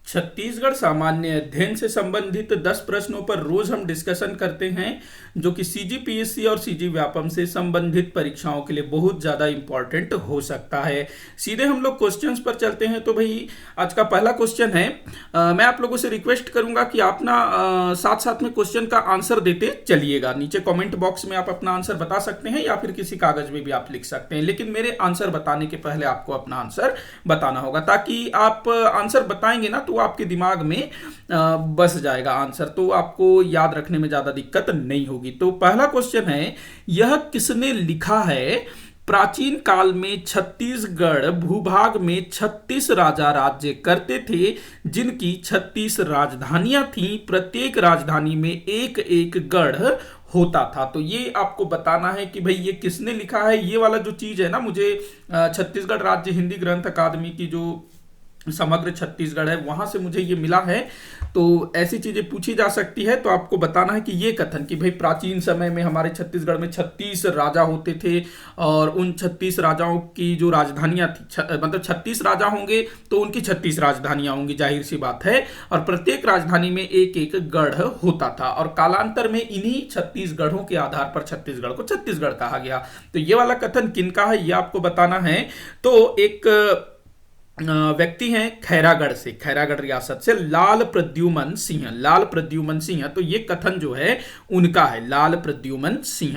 छत्तीसगढ़ सामान्य अध्ययन से संबंधित 10 प्रश्नों पर रोज हम डिस्कशन करते हैं, जो कि सीजीपीएससी और सीजी व्यापम से संबंधित परीक्षाओं के लिए बहुत ज़्यादा इंपॉर्टेंट हो सकता है। सीधे हम लोग क्वेश्चंस पर चलते हैं। तो भाई आज का पहला क्वेश्चन है, मैं आप लोगों से रिक्वेस्ट करूंगा कि आप ना साथ साथ में क्वेश्चन का आंसर देते चलिएगा। नीचे कमेंट बॉक्स में आप अपना आंसर बता सकते हैं या फिर किसी कागज में भी आप लिख सकते हैं, लेकिन मेरे आंसर बताने के पहले आपको अपना आंसर बताना होगा, ताकि आप आंसर बताएंगे ना तो आपके दिमाग में बस जाएगा आंसर, तो आपको याद रखने में ज्यादा दिक्कत नहीं होगी। तो पहला क्वेश्चन है, यह किसने लिखा है? प्राचीन काल में छत्तीसगढ़ भूभाग में 36 राजा राज्य करते थे, जिनकी 36 राजधानियां थीं। प्रत्येक राजधानी में एक एक गढ़ होता था। तो ये आपको बताना है कि भाई ये किसने लिखा है। ये वाला जो चीज है ना, मुझे छत्तीसगढ़ राज्य हिंदी ग्रंथ अकादमी की जो समग्र छत्तीसगढ़ है वहां से मुझे ये मिला है। तो ऐसी चीजें पूछी जा सकती है, तो आपको बताना है कि ये कथन कि भाई प्राचीन समय में हमारे छत्तीसगढ़ में 36 राजा होते थे और उन 36 राजाओं की जो राजधानियां थी, मतलब 36 राजा होंगे तो उनकी 36 राजधानियां होंगी, जाहिर सी बात है, और प्रत्येक राजधानी में एक एक गढ़ होता था और कालांतर में इन्हीं 36 गढ़ों के आधार पर छत्तीसगढ़ को छत्तीसगढ़ कहा गया। तो ये वाला कथन किनका है ये आपको बताना है। तो एक व्यक्ति हैं खैरागढ़ से, खैरागढ़ रियासत से, लाल प्रद्युमन सिंह। लाल प्रद्युमन सिंह, तो ये कथन जो है उनका है, लाल प्रद्युमन सिंह।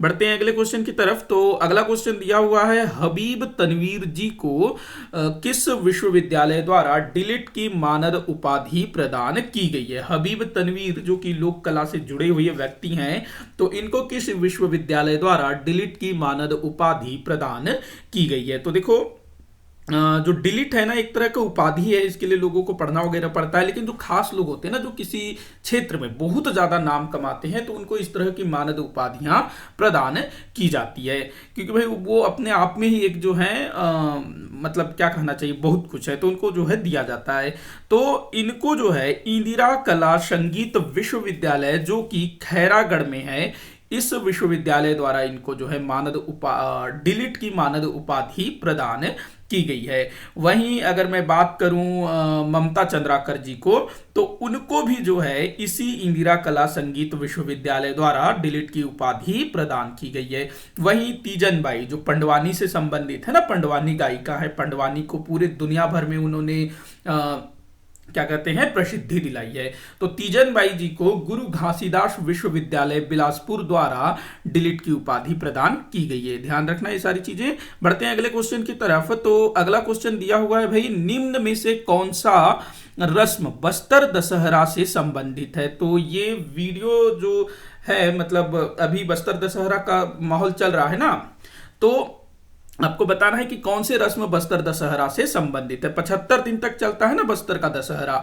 बढ़ते हैं अगले क्वेश्चन की तरफ। तो अगला क्वेश्चन दिया हुआ है, हबीब तनवीर जी को किस विश्वविद्यालय द्वारा डिलिट की मानद उपाधि प्रदान की गई है? हबीब तनवीर जो कि लोक कला से जुड़े हुए व्यक्ति हैं, तो इनको किस विश्वविद्यालय द्वारा डिलिट की मानद उपाधि प्रदान की गई है? तो देखो, जो डिलीट है ना, एक तरह का उपाधि है, इसके लिए लोगों को पढ़ना वगैरह पड़ता है, लेकिन जो खास लोग होते हैं ना, जो किसी क्षेत्र में बहुत ज्यादा नाम कमाते हैं, तो उनको इस तरह की मानद उपाधियां प्रदान की जाती है, क्योंकि भाई वो अपने आप में ही एक जो है मतलब क्या कहना चाहिए, बहुत कुछ है, तो उनको जो है दिया जाता है। तो इनको जो है इंदिरा कला संगीत विश्वविद्यालय जो कि खैरागढ़ में है, इस विश्वविद्यालय द्वारा इनको जो है डिलीट की मानद उपाधि प्रदान की गई है। वहीं अगर मैं बात करूं ममता चंद्राकर जी को, तो उनको भी जो है इसी इंदिरा कला संगीत विश्वविद्यालय द्वारा डिलीट की उपाधि प्रदान की गई है। वहीं तीजन बाई जो पंडवानी से संबंधित है ना, पंडवानी गायिका है, पंडवानी को पूरे दुनिया भर में उन्होंने क्या कहते हैं प्रसिद्धि दिलाई है, तो तीजन बाई जी को गुरु घासीदास विश्वविद्यालय बिलासपुर द्वारा डिलीट की उपाधि प्रदान की गई है। ध्यान रखना ये सारी चीजें। बढ़ते हैं अगले क्वेश्चन की तरफ। तो अगला क्वेश्चन दिया हुआ है, भाई निम्न में से कौन सा रस्म बस्तर दशहरा से संबंधित है? तो ये वीडियो जो है, मतलब अभी बस्तर दशहरा का माहौल चल रहा है ना, तो आपको बताना है कि कौन से रस्म बस्तर दशहरा से संबंधित है। 75 दिन तक चलता है ना बस्तर का दशहरा।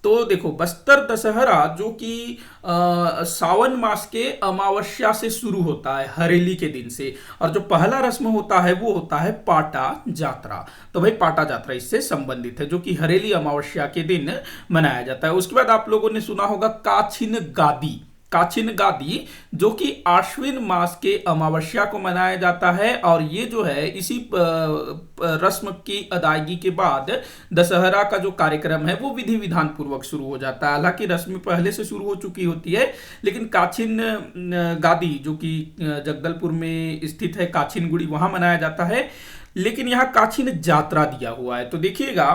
तो देखो, बस्तर दशहरा जो कि सावन मास के अमावस्या से शुरू होता है, हरेली के दिन से, और जो पहला रस्म होता है वो होता है पाटा जात्रा। तो भाई पाटा जात्रा इससे संबंधित है, जो कि हरेली अमावस्या के दिन मनाया जाता है। उसके बाद आप लोगों ने सुना होगा काछिन गादी। काछिन गादी जो कि आश्विन मास के अमावस्या को मनाया जाता है, और ये जो है इसी रस्म की अदायगी के बाद दशहरा का जो कार्यक्रम है वो विधि विधान पूर्वक शुरू हो जाता है। हालांकि रस्म पहले से शुरू हो चुकी होती है, लेकिन काछिन गादी जो कि जगदलपुर में स्थित है, काछिन गुड़ी, वहां मनाया जाता है, लेकिन यहाँ काछिन जात्रा दिया हुआ है। तो देखिएगा,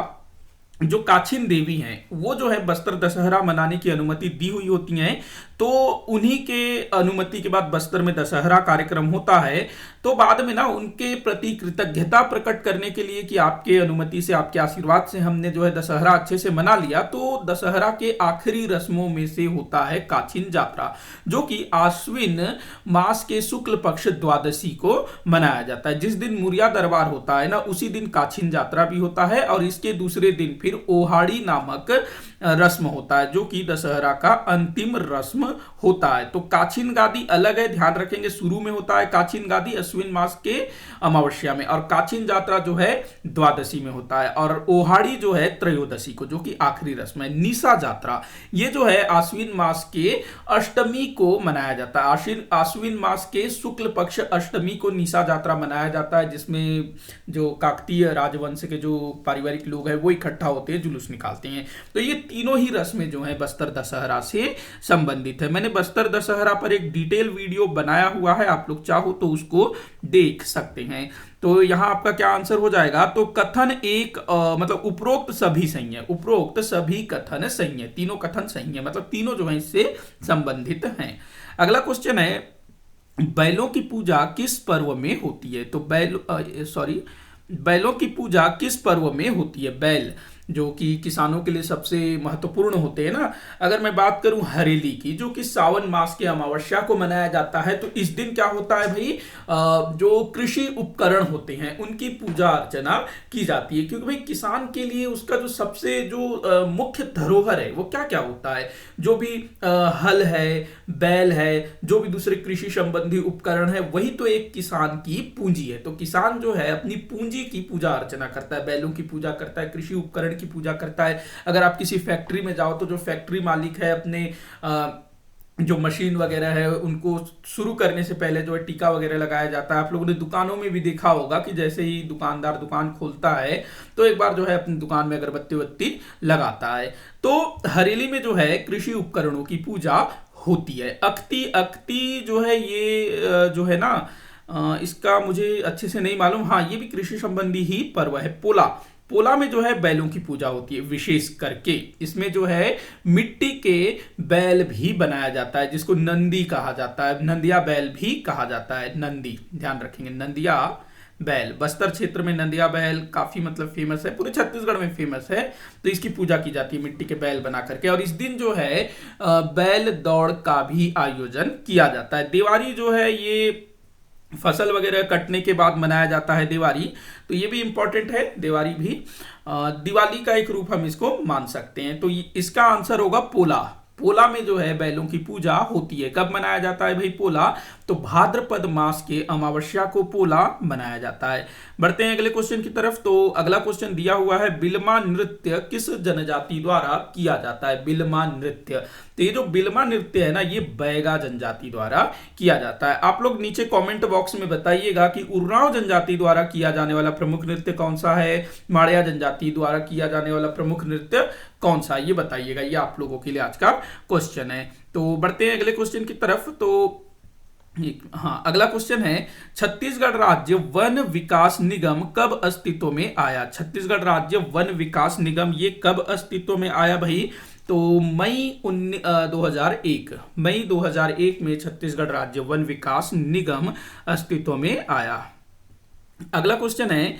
जो काछिन देवी हैं वो जो है बस्तर दशहरा मनाने की अनुमति दी हुई होती हैं, तो उन्हीं के अनुमति के बाद बस्तर में दशहरा कार्यक्रम होता है। तो बाद में ना उनके प्रति कृतज्ञता प्रकट करने के लिए कि आपके अनुमति से, आपके आशीर्वाद से हमने जो है दशहरा अच्छे से मना लिया, तो दशहरा के आखिरी रस्मों में से होता है काछिन जात्रा, जो कि आश्विन मास के शुक्ल पक्ष द्वादशी को मनाया जाता है। जिस दिन मुरिया दरबार होता है ना, उसी दिन काछिन जात्रा भी होता है, और इसके दूसरे दिन फिर ओहाड़ी नामक रस्म होता है, जो कि दशहरा का अंतिम रस्म होता है। तो काछिन गादी अलग है, ध्यान रखेंगे, शुरू में होता है काछिन गादी अश्विन मास के अमावस्या में, और काछिन जात्रा जो है द्वादशी में होता है, और ओहाड़ी जो है त्रयोदशी को, जो कि आखिरी रस्म है। निशा जात्रा ये जो है आश्विन मास के अष्टमी को मनाया जाता है। आश्विन मास के शुक्ल पक्ष अष्टमी को निशा जात्रा मनाया जाता है, जिसमें जो काकतीय राजवंश के जो पारिवारिक लोग हैं वो इकट्ठा होते हैं, जुलूस निकालते हैं। तो ये तीनों ही रस्में जो है बस्तर दशहरा से संबंधित है। मैंने बस्तर दशहरा पर एक डिटेल वीडियो बनाया हुआ है, आप लोग चाहो तो उसको देख सकते हैं। तो यहां आपका क्या आंसर हो जाएगा, तो कथन एक मतलब उपरोक्त सभी सही है, उपरोक्त सभी कथन सही है, तीनों कथन सही है, मतलब तीनों जो है इससे संबंधित हैं। अगला क्वेश्चन है, बैलों की पूजा किस पर्व में होती है? तो बैलों की पूजा किस पर्व में होती है? बैल जो कि किसानों के लिए सबसे महत्वपूर्ण होते हैं ना। अगर मैं बात करूं हरेली की, जो कि सावन मास की अमावस्या को मनाया जाता है, तो इस दिन क्या होता है भाई, जो कृषि उपकरण होते हैं उनकी पूजा अर्चना की जाती है, क्योंकि भाई किसान के लिए उसका जो सबसे जो मुख्य धरोहर है वो क्या क्या होता है, जो भी हल है, बैल है, जो भी दूसरे कृषि संबंधी उपकरण है, वही तो एक किसान की पूंजी है। तो किसान जो है अपनी पूंजी की पूजा अर्चना करता है, बैलों की पूजा करता है, कृषि उपकरण की पूजा करता है। अगर आप किसी फैक्ट्री में जाओ तो जो फैक्ट्री मालिक है अपने जो मशीन वगैरह है उनको शुरू करने से पहले जो है टीका वगैरह लगाया जाता है। आप लोगों ने दुकानों में भी देखा होगा कि जैसे ही दुकानदार दुकान खोलता है तो एक बार जो है अपनी दुकान में अगरबत्ती वत्ती लगाता है। तो हरेली में जो है कृषि उपकरणों की पूजा होती है। अख्ती जो है ये जो है ना, इसका मुझे अच्छे से नहीं मालूम, हाँ ये भी कृषि संबंधी ही पर्व है। पोला में जो है बैलों की पूजा होती है विशेष करके। इसमें जो है मिट्टी के बैल भी बनाया जाता है, जिसको नंदी कहा जाता है, नंदिया बैल भी कहा जाता है। नंदी ध्यान रखेंगे, नंदिया बैल। बस्तर क्षेत्र में नंदिया बैल काफी मतलब फेमस है, पूरे छत्तीसगढ़ में फेमस है। तो इसकी पूजा की जाती है मिट्टी के बैल बना करके। और इस दिन जो है बैल दौड़ का भी आयोजन किया जाता है। दिवाली जो है ये फसल वगैरह कटने के बाद मनाया जाता है दिवाली, तो ये भी इंपॉर्टेंट है। दिवाली भी दिवाली का एक रूप हम इसको मान सकते हैं। तो इसका आंसर होगा पोला। पोला में जो है बैलों की पूजा होती है। कब मनाया जाता है भाई पोला? तो भाद्रपद मास के अमावस्या को पोला मनाया जाता है। बढ़ते हैं अगले क्वेश्चन की तरफ। तो अगला क्वेश्चन दिया हुआ है, बिलमा नृत्य किस जनजाति द्वारा किया जाता है? बिलमा नृत्य, तो ये जो बिलमा नृत्य है ना, ये बैगा जनजाति द्वारा किया जाता है। आप लोग नीचे कमेंट बॉक्स में बताइएगा कि उरांव जनजाति द्वारा किया जाने वाला प्रमुख नृत्य कौन सा है, माड़िया जनजाति द्वारा किया जाने वाला प्रमुख नृत्य कौन सा है, ये बताइएगा। ये आप लोगों के लिए आज का क्वेश्चन है। तो बढ़ते हैं अगले क्वेश्चन की तरफ। तो हाँ, अगला क्वेश्चन है, छत्तीसगढ़ राज्य वन विकास निगम कब अस्तित्व में आया? छत्तीसगढ़ राज्य वन विकास निगम ये कब अस्तित्व में आया भाई? तो मई 2001 में छत्तीसगढ़ राज्य वन विकास निगम अस्तित्व में आया। अगला क्वेश्चन है,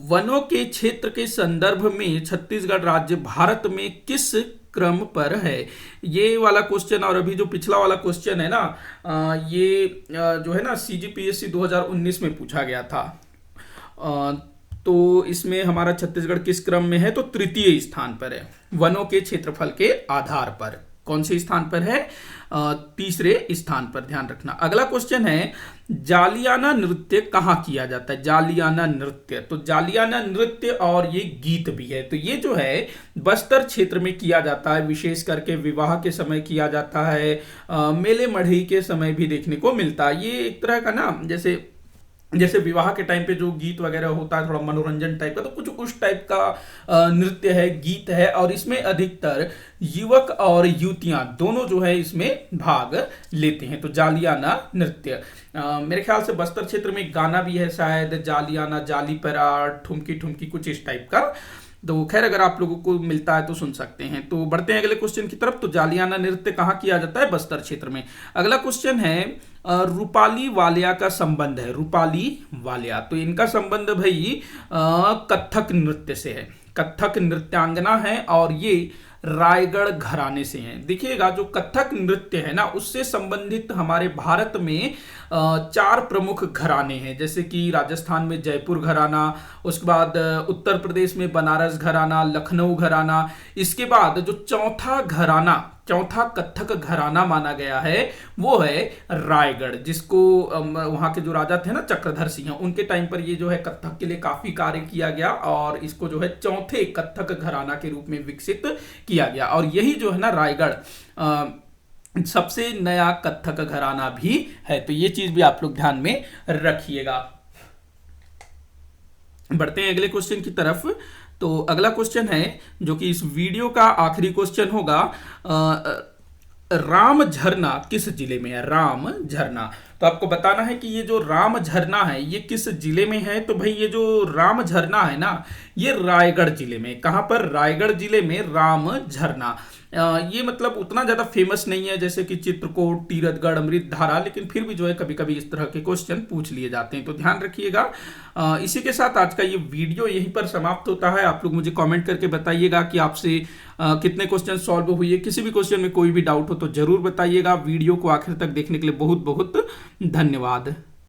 वनों के क्षेत्र के संदर्भ में छत्तीसगढ़ राज्य भारत में किस क्रम पर है? ये वाला क्वेश्चन और अभी जो पिछला वाला क्वेश्चन है ना, ये जो है ना CGPSC 2019 में पूछा गया था। तो इसमें हमारा छत्तीसगढ़ किस क्रम में है? तो तृतीय स्थान पर है, वनों के क्षेत्रफल के आधार पर। कौन से स्थान पर है? तीसरे स्थान पर, ध्यान रखना। अगला क्वेश्चन है, जालियाना नृत्य कहाँ किया जाता है? जालियाना नृत्य, तो जालियाना नृत्य और ये गीत भी है, तो ये जो है बस्तर क्षेत्र में किया जाता है। विशेष करके विवाह के समय किया जाता है, मेले मढ़ई के समय भी देखने को मिलता है। ये एक तरह का ना, जैसे विवाह के टाइम पे जो गीत वगैरह होता है, थोड़ा मनोरंजन टाइप का, तो कुछ उस टाइप का नृत्य है, गीत है। और इसमें अधिकतर युवक और युवतियां दोनों जो है इसमें भाग लेते हैं। तो जालियाना नृत्य, मेरे ख्याल से बस्तर क्षेत्र में गाना भी है शायद, जालियाना जाली परा ठुमकी ठुमकी, कुछ इस टाइप का। तो खैर अगर आप लोगों को मिलता है तो सुन सकते हैं। तो बढ़ते हैं अगले क्वेश्चन की तरफ। तो जालियाना नृत्य कहाँ किया जाता है? बस्तर क्षेत्र में। अगला क्वेश्चन है, रूपाली वालिया का संबंध है। रूपाली वालिया, तो इनका संबंध भाई कथक नृत्य से है। कथक नृत्यांगना है और ये रायगढ़ घराने से हैं। देखिएगा, जो कथक नृत्य है ना, उससे संबंधित हमारे भारत में 4 प्रमुख घराने हैं, जैसे कि राजस्थान में जयपुर घराना, उसके बाद उत्तर प्रदेश में बनारस घराना, लखनऊ घराना। इसके बाद जो चौथा कथक घराना माना गया है वो है रायगढ़, जिसको वहां के जो राजा थे ना चक्रधर सिंह, उनके टाइम पर ये जो है कथक के लिए काफी कार्य किया गया और इसको जो है चौथे कथक घराना के रूप में विकसित किया गया। और यही जो है ना रायगढ़ सबसे नया कथक घराना भी है। तो ये चीज भी आप लोग ध्यान में रखिएगा। बढ़ते हैं अगले क्वेश्चन की तरफ। तो अगला क्वेश्चन है जो कि इस वीडियो का आखिरी क्वेश्चन होगा, राम झरना किस जिले में है? राम झरना। तो आपको बताना है कि ये जो राम झरना है ये किस जिले में है। तो भाई ये जो राम झरना है ना, ये रायगढ़ जिले में। कहां पर? रायगढ़ जिले में राम झरना। ये मतलब उतना ज्यादा फेमस नहीं है जैसे कि चित्रकूट, तीरथगढ़, अमृतधारा, लेकिन फिर भी जो है कभी कभी इस तरह के क्वेश्चन पूछ लिए जाते हैं, तो ध्यान रखिएगा। इसी के साथ आज का ये वीडियो यहीं पर समाप्त होता है। आप लोग मुझे कमेंट करके बताइएगा कि आपसे कितने क्वेश्चन सॉल्व हुए। किसी भी क्वेश्चन में कोई भी डाउट हो तो जरूर बताइएगा। वीडियो को आखिर तक देखने के लिए बहुत बहुत धन्यवाद।